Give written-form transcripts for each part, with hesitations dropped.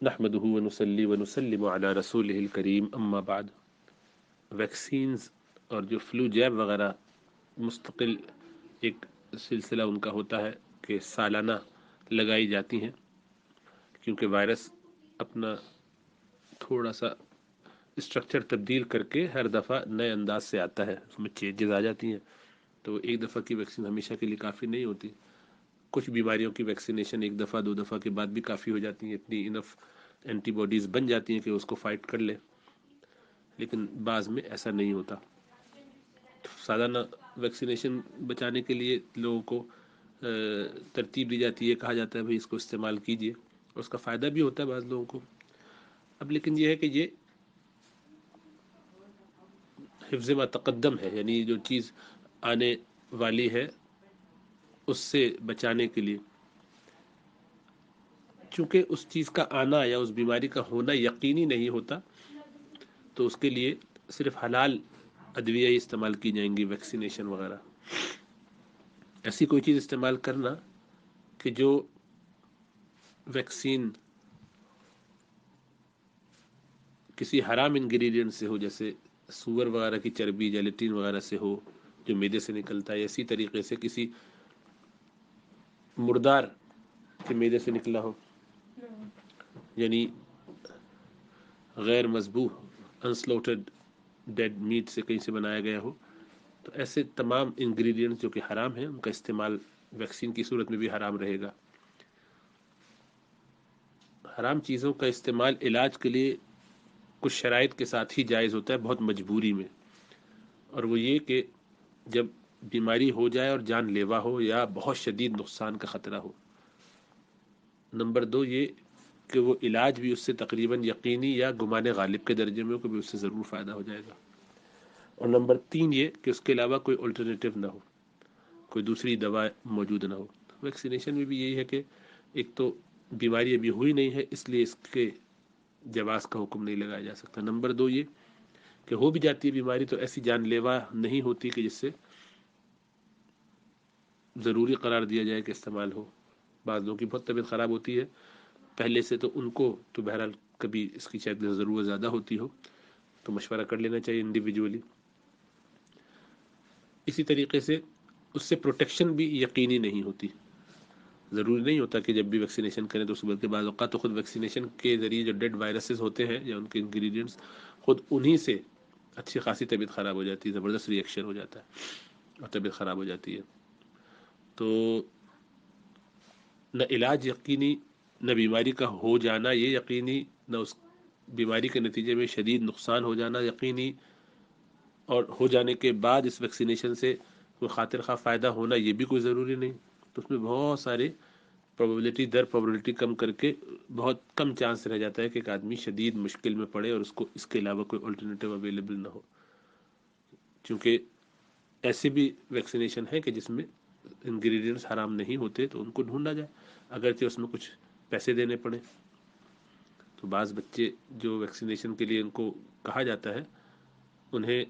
نحمده ونصلي ونسلم على رسوله الکریم اما بعد۔ ویکسینز اور جو فلو جیب وغیرہ مستقل ایک سلسلہ ان کا ہوتا ہے کہ سالانہ لگائی جاتی ہیں، کیونکہ وائرس اپنا تھوڑا سا اسٹرکچر تبدیل کر کے ہر دفعہ نئے انداز سے آتا ہے، اس میں چینجز آ جاتی ہیں، تو ایک دفعہ کی ویکسین ہمیشہ کے لیے کافی نہیں ہوتی۔ کچھ بیماریوں کی ویکسینیشن ایک دفعہ دو دفعہ کے بعد بھی کافی ہو جاتی ہیں، اتنی انف اینٹی باڈیز بن جاتی ہیں کہ اس کو فائٹ کر لے، لیکن بعض میں ایسا نہیں ہوتا۔ سالانہ ویکسینیشن بچانے کے لیے لوگوں کو ترتیب دی جاتی ہے، کہا جاتا ہے بھئی اس کو استعمال کیجئے، اور اس کا فائدہ بھی ہوتا ہے بعض لوگوں کو۔ اب لیکن یہ ہے کہ یہ حفظ ما تقدم ہے، یعنی جو چیز آنے والی ہے اس سے بچانے کے لیے، چونکہ اس چیز کا آنا یا اس بیماری کا ہونا یقینی نہیں ہوتا، تو اس کے لیے صرف حلال ادویہ ہی استعمال کی جائیں گی، ویکسینیشن وغیرہ۔ ایسی کوئی چیز استعمال کرنا کہ جو ویکسین کسی حرام انگریڈینٹ سے ہو، جیسے سور وغیرہ کی چربی، جیلیٹین وغیرہ سے ہو جو میدے سے نکلتا ہے، اسی طریقے سے کسی مردار کے میدے سے نکلا ہو، یعنی غیر مذبوح انسلوٹڈ ڈیڈ میٹ سے کہیں سے بنایا گیا ہو، تو ایسے تمام انگریڈینٹس جو کہ حرام ہیں ان کا استعمال ویکسین کی صورت میں بھی حرام رہے گا۔ حرام چیزوں کا استعمال علاج کے لیے کچھ شرائط کے ساتھ ہی جائز ہوتا ہے، بہت مجبوری میں، اور وہ یہ کہ جب بیماری ہو جائے اور جان لیوا ہو یا بہت شدید نقصان کا خطرہ ہو۔ نمبر دو یہ کہ وہ علاج بھی اس سے تقریباً یقینی یا گمان غالب کے درجے میں ہو کہ بھی اس سے ضرور فائدہ ہو جائے گا، اور نمبر تین یہ کہ اس کے علاوہ کوئی الٹرنیٹو نہ ہو، کوئی دوسری دوا موجود نہ ہو۔ ویکسینیشن میں بھی یہی ہے کہ ایک تو بیماری ابھی ہوئی نہیں ہے اس لیے اس کے جواز کا حکم نہیں لگایا جا سکتا، نمبر دو یہ کہ ہو بھی جاتی ہے بیماری تو ایسی جان لیوا نہیں ہوتی کہ جس سے ضروری قرار دیا جائے کہ استعمال ہو۔ بعض لوگوں کی بہت طبیعت خراب ہوتی ہے پہلے سے، تو ان کو تو بہرحال کبھی اس کی شاید ضرورت زیادہ ہوتی ہو تو مشورہ کر لینا چاہیے انڈیویجولی۔ اسی طریقے سے اس سے پروٹیکشن بھی یقینی نہیں ہوتی، ضروری نہیں ہوتا کہ جب بھی ویکسینیشن کریں تو صبح کے بعض اوقات تو خود ویکسینیشن کے ذریعے جو ڈیڈ وائرسز ہوتے ہیں یا ان کے انگریڈینٹس خود انہی سے اچھی خاصی طبیعت خراب ہو جاتی ہے، زبردست ری ایکشن ہو جاتا ہے اور طبیعت خراب ہو جاتی ہے۔ تو نہ علاج یقینی، نہ بیماری کا ہو جانا یہ یقینی، نہ اس بیماری کے نتیجے میں شدید نقصان ہو جانا یقینی، اور ہو جانے کے بعد اس ویکسینیشن سے کوئی خاطر خواہ فائدہ ہونا یہ بھی کوئی ضروری نہیں۔ تو اس میں بہت سارے پروبیبلٹی کم کر کے بہت کم چانس رہ جاتا ہے کہ ایک آدمی شدید مشکل میں پڑے اور اس کو اس کے علاوہ کوئی الٹرنیٹو اویلیبل نہ ہو، چونکہ ایسے بھی ویکسینیشن ہے کہ جس میں انگریڈینٹس حرام نہیں ہوتے تو ان کو ڈھونڈا جائے، اگرچہ اس میں کچھ پیسے دینے پڑے۔ تو بعض بچے جو ویکسینیشن کے لیے ان کو کہا جاتا ہے، انہیں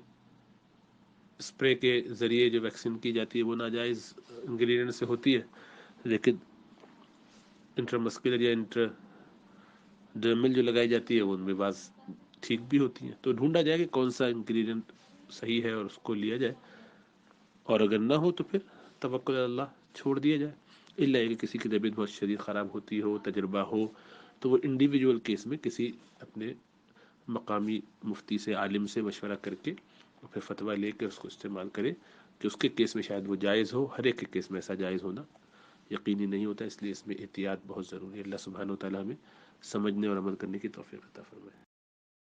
اسپرے کے ذریعے جو ویکسین کی جاتی ہے وہ ناجائز انگریڈینٹ سے ہوتی ہے، لیکن انٹرامسکولر یا انٹرڈرمل جو لگائی جاتی ہے وہ ان میں بعض ٹھیک بھی ہوتی ہیں۔ تو ڈھونڈا جائے کہ کون سا انگریڈینٹ صحیح ہے اور اس کو لیا جائے، اور اگر نہ ہو تو پھر توکل علی اللہ چھوڑ دیا جائے، الا کہ کسی کی طبیعت بہت شدید خراب ہوتی ہو، تجربہ ہو، تو وہ انڈیویجول کیس میں کسی اپنے مقامی مفتی سے، عالم سے مشورہ کر کے اور پھر فتویٰ لے کے اس کو استعمال کرے، کہ اس کے کیس میں شاید وہ جائز ہو۔ ہر ایک کے کیس میں ایسا جائز ہونا یقینی نہیں ہوتا، اس لیے اس میں احتیاط بہت ضروری ہے۔ اللہ سبحانہ و تعالیٰ ہمیں سمجھنے اور عمل کرنے کی توفیق عطا فرمائے۔